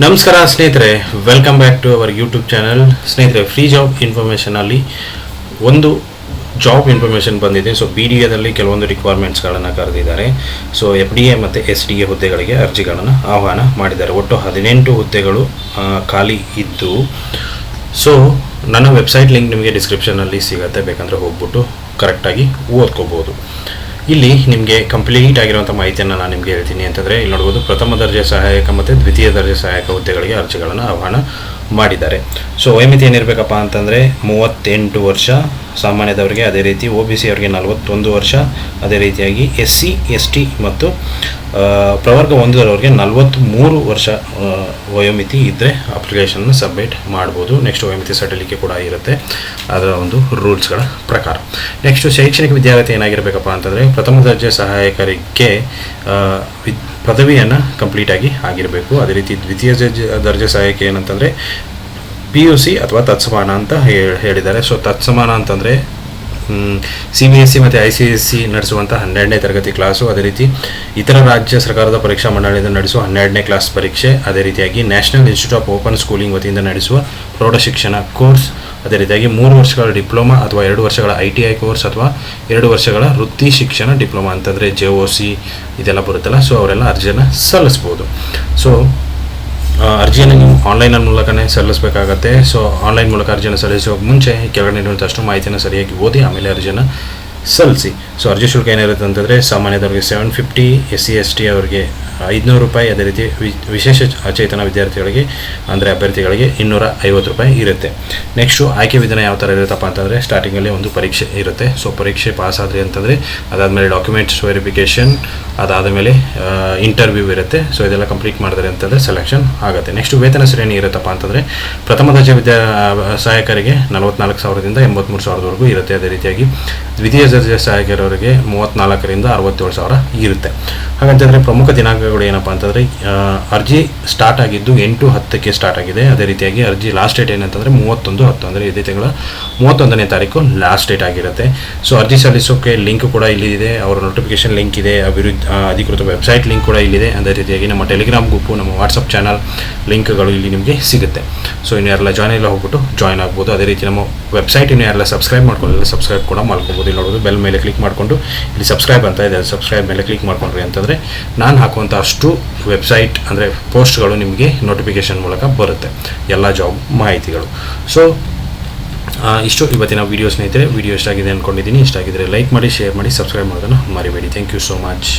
ನಮಸ್ಕಾರ ಸ್ನೇಹಿತರೆ, welcome back to our YouTube channel. ಸ್ನೇಹಿತರೆ, ಫ್ರೀ ಜಾಬ್ ಇನ್ಫಾರ್ಮೇಷನಲ್ಲಿ ಒಂದು ಜಾಬ್ ಇನ್ಫಾರ್ಮೇಷನ್ ಬಂದಿದೆ. ಸೊ ಬಿ ಡಿ ಎದಲ್ಲಿ ಕೆಲವೊಂದು ರಿಕ್ವೈರ್ಮೆಂಟ್ಸ್ಗಳನ್ನು ಕರೆದಿದ್ದಾರೆ. ಸೊ ಎಫ್ ಡಿ ಎ ಮತ್ತು ಎಸ್ ಡಿ ಎ ಹುದ್ದೆಗಳಿಗೆ ಅರ್ಜಿಗಳನ್ನು ಆಹ್ವಾನ ಮಾಡಿದ್ದಾರೆ. ಒಟ್ಟು 18 ಹುದ್ದೆಗಳು ಖಾಲಿ ಇದ್ದು. ಸೊ ನನ್ನ ವೆಬ್ಸೈಟ್ ಲಿಂಕ್ ನಿಮಗೆ ಡಿಸ್ಕ್ರಿಪ್ಷನಲ್ಲಿ ಸಿಗುತ್ತೆ, ಬೇಕಂದರೆ ಹೋಗ್ಬಿಟ್ಟು ಕರೆಕ್ಟಾಗಿ ಓದ್ಕೋಬೋದು. ಇಲ್ಲಿ ನಿಮಗೆ ಕಂಪ್ಲೀಟ್ ಆಗಿರುವಂಥ ಮಾಹಿತಿಯನ್ನು ನಾನು ನಿಮಗೆ ಹೇಳ್ತೀನಿ. ಅಂತಂದರೆ ಇಲ್ಲಿ ನೋಡ್ಬೋದು, ಪ್ರಥಮ ದರ್ಜೆ ಸಹಾಯಕ ಮತ್ತು ದ್ವಿತೀಯ ದರ್ಜೆ ಸಹಾಯಕ ಹುದ್ದೆಗಳಿಗೆ ಅರ್ಜಿಗಳನ್ನು ಆಹ್ವಾನ ಮಾಡಿದ್ದಾರೆ. ಸೊ ವಯೋಮಿತಿ ಏನಿರಬೇಕಪ್ಪ ಅಂತಂದರೆ 38 ವರ್ಷ ಸಾಮಾನ್ಯದವರಿಗೆ, ಅದೇ ರೀತಿ ಒ ಬಿ ಸಿ ಅವರಿಗೆ 41 ವರ್ಷ, ಅದೇ ರೀತಿಯಾಗಿ ಎಸ್ ಸಿ ಎಸ್ ಟಿ ಮತ್ತು ಪ್ರವರ್ಗ 1ರವರಿಗೆ 43 ವರ್ಷ ವಯೋಮಿತಿ ಇದ್ದರೆ ಅಪ್ಲಿಕೇಶನ್ನ ಸಬ್ಮಿಟ್ ಮಾಡ್ಬೋದು. ನೆಕ್ಸ್ಟ್ ವಯೋಮಿತಿ ಸಡಿಲಿಕೆ ಕೂಡ ಇರುತ್ತೆ ಅದರ ಒಂದು ರೂಲ್ಸ್ಗಳ ಪ್ರಕಾರ. ನೆಕ್ಸ್ಟು ಶೈಕ್ಷಣಿಕ ವಿದ್ಯಾರ್ಥಿ ಏನಾಗಿರಬೇಕಪ್ಪ ಅಂತಂದರೆ ಪ್ರಥಮ ದರ್ಜೆ ಸಹಾಯಕರಿಗೆ ಪದವಿಯನ್ನು ಕಂಪ್ಲೀಟಾಗಿ ಆಗಿರಬೇಕು. ಅದೇ ರೀತಿ ದ್ವಿತೀಯ ದರ್ಜೆ ಸಹಾಯಕ ಏನಂತಂದರೆ PUC ಅಥವಾ ತತ್ಸಮಾನ ಅಂತ ಹೇಳಿದ್ದಾರೆ. ಸೊ ತತ್ಸಮಾನ ಅಂತಂದರೆ CBSE ಮತ್ತು ICSE ನಡೆಸುವಂಥ 12ನೇ ತರಗತಿ ಕ್ಲಾಸು, ಅದೇ ರೀತಿ ಇತರ ರಾಜ್ಯ ಸರ್ಕಾರದ ಪರೀಕ್ಷಾ ಮಂಡಳಿಯಿಂದ ನಡೆಸುವ 12ನೇ ಕ್ಲಾಸ್ ಪರೀಕ್ಷೆ, ಅದೇ ರೀತಿಯಾಗಿ national institute of open schooling ವತಿಯಿಂದ ನಡೆಸುವ ಪ್ರೌಢಶಿಕ್ಷಣ ಕೋರ್ಸ್, ಅದೇ ರೀತಿಯಾಗಿ 3 ವರ್ಷಗಳ ಡಿಪ್ಲೊಮಾ ಅಥವಾ 2 ವರ್ಷಗಳ ITI ಕೋರ್ಸ್ ಅಥವಾ 2 ವರ್ಷಗಳ ವೃತ್ತಿ ಶಿಕ್ಷಣ ಡಿಪ್ಲೊಮಾ ಅಂತಂದರೆ JOC ಇದೆಲ್ಲ ಬರುತ್ತಲ್ಲ. ಸೊ ಅವರೆಲ್ಲ ಅರ್ಜಿಯನ್ನು ಸಲ್ಲಿಸ್ಬೋದು. ಸೊ ಅರ್ಜಿಯನ್ನು ನೀವು ಆನ್ಲೈನ್ ಮೂಲಕನೇ ಸಲ್ಲಿಸಬೇಕಾಗತ್ತೆ. ಸೊ ಆನ್ಲೈನ್ ಮೂಲಕ ಅರ್ಜಿಯನ್ನು ಸಲ್ಲಿಸುವ ಮುಂಚೆ ಕೆಳಗಡೆ ಇರುವಂಥಷ್ಟು ಮಾಹಿತಿಯನ್ನು ಸರಿಯಾಗಿ ಓದಿ ಆಮೇಲೆ ಅರ್ಜಿಯನ್ನು ಸಲ್ಲಿಸಿ. ಸೊ ಅರ್ಜಿ ಶುಲ್ಕ ಏನಿರುತ್ತೆ ಅಂತಂದರೆ ಸಾಮಾನ್ಯದವರಿಗೆ 750, SC ST ಅವರಿಗೆ 500 ರೂಪಾಯಿ, ಅದೇ ರೀತಿ ವಿಶೇಷ ಅಚೇತನ ವಿದ್ಯಾರ್ಥಿಗಳಿಗೆ ಅಂದರೆ ಅಭ್ಯರ್ಥಿಗಳಿಗೆ 250 ರೂಪಾಯಿ ಇರುತ್ತೆ. ನೆಕ್ಸ್ಟು ಆಯ್ಕೆ ವಿಧಾನ ಯಾವ ಥರ ಇರುತ್ತಪ್ಪ ಅಂತಂದರೆ ಸ್ಟಾರ್ಟಿಂಗಲ್ಲಿ ಒಂದು ಪರೀಕ್ಷೆ ಇರುತ್ತೆ. ಸೊ ಪರೀಕ್ಷೆ ಪಾಸ್ ಆದರೆ ಅಂತಂದರೆ ಅದಾದಮೇಲೆ ಡಾಕ್ಯುಮೆಂಟ್ಸ್ ವೆರಿಫಿಕೇಷನ್, ಅದಾದಮೇಲೆ ಇಂಟರ್ವ್ಯೂ ಇರುತ್ತೆ. ಸೊ ಇದೆಲ್ಲ ಕಂಪ್ಲೀಟ್ ಮಾಡಿದ್ರೆ ಅಂತಂದರೆ ಸೆಲೆಕ್ಷನ್ ಆಗುತ್ತೆ. ನೆಕ್ಸ್ಟು ವೇತನ ಶ್ರೇಣಿ ಇರುತ್ತಪ್ಪ ಅಂತಂದರೆ ಪ್ರಥಮ ದರ್ಜೆ ಸಹಾಯಕರಿಗೆ 44,000ದಿಂದ 83,000ವರೆಗೂ ಇರುತ್ತೆ. ಅದೇ ರೀತಿಯಾಗಿ ದ್ವಿತೀಯ ದರ್ಜೆ ಸಹಾಯಕರವರಿಗೆ 34,000ರಿಂದ 67,000 ಇರುತ್ತೆ. ಹಾಗಂತಂದರೆ ಪ್ರಮುಖ ದಿನಾಂಕಗಳು ಏನಪ್ಪ ಅಂತಂದರೆ ಅರ್ಜಿ ಸ್ಟಾರ್ಟ್ ಆಗಿದ್ದು 8/10ಕ್ಕೆ ಸ್ಟಾರ್ಟ್ ಆಗಿದೆ. ಅದೇ ರೀತಿಯಾಗಿ ಅರ್ಜಿ ಲಾಸ್ಟ್ ಡೇಟ್ ಏನಂತಂದರೆ 31/10 ಅಂದರೆ ಇದೇ ತಿಂಗಳ 31ನೇ ತಾರೀಕು ಲಾಸ್ಟ್ ಡೇಟ್ ಆಗಿರುತ್ತೆ. ಸೊ ಅರ್ಜಿ ಸಲ್ಲಿಸೋಕ್ಕೆ ಲಿಂಕ್ ಕೂಡ ಇಲ್ಲಿದೆ, ಅವರ ನೋಟಿಫಿಕೇಶನ್ ಲಿಂಕ್ ಇದೆ, ಅಧಿಕೃತ ವೆಬ್ಸೈಟ್ ಲಿಂಕ್ ಕೂಡ ಇಲ್ಲಿದೆ. ಅದೇ ರೀತಿಯಾಗಿ ನಮ್ಮ ಟೆಲಿಗ್ರಾಮ್ ಗ್ರೂಪು, ನಮ್ಮ ವಾಟ್ಸಪ್ ಚಾನಲ್ ಲಿಂಕ್ಗಳು ಇಲ್ಲಿ ನಿಮಗೆ ಸಿಗುತ್ತೆ. ಸೊ ಇನ್ನು ಯಾರೆಲ್ಲ ಹೋಗ್ಬಿಟ್ಟು ಜಾಯ್ನ್ ಆಗ್ಬೋದು. ಅದೇ ರೀತಿ ನಮ್ಮ ವೆಬ್ಸೈಟ್ ಇನ್ನು ಯಾರೆಲ್ಲ ಸಬ್ಸ್ಕ್ರೈಬ್ ಮಾಡ್ಕೊಳ್ಳಲ್ಲ ಸಬ್ಸ್ಕ್ರೈಬ್ ಕೂಡ ಮಾಡ್ಕೊಬೋದು. ಇಲ್ಲಿ ನೋಡೋದು ಬೆಲ್ ಮೇಲೆ ಕ್ಲಿಕ್ ಮಾಡಿಕೊಂಡು ಇಲ್ಲಿ ಸಬ್ಸ್ಕ್ರೈಬ್ ಅಂತ ಇದೆ, ಸಬ್ಸ್ಕ್ರೈಬ್ ಮೇಲೆ ಕ್ಲಿಕ್ ಮಾಡ್ಕೊಂಡ್ರಿ ಅಂತಂದರೆ ನಾನು ಹಾಕುವಂಥ ಅಷ್ಟು ವೆಬ್ಸೈಟ್ ಅಂದರೆ ಪೋಸ್ಟ್ಗಳು ನಿಮಗೆ ನೋಟಿಫಿಕೇಷನ್ ಮೂಲಕ ಬರುತ್ತೆ, ಎಲ್ಲ ಜಾಬ್ ಮಾಹಿತಿಗಳು. ಸೊ ಇಷ್ಟು ಇವತ್ತಿನ ವೀಡಿಯೋ ಸ್ನೇಹಿತರೆ. ವೀಡಿಯೋ ಇಷ್ಟ ಆಗಿದೆ ಅಂದ್ಕೊಂಡಿದ್ದೀನಿ. ಇಷ್ಟ ಆಗಿದ್ದರೆ ಲೈಕ್ ಮಾಡಿ, ಶೇರ್ ಮಾಡಿ, ಸಬ್ಸ್ಕ್ರೈಬ್ ಮಾಡೋದನ್ನು ಮರಿಬೇಡಿ. Thank you so much.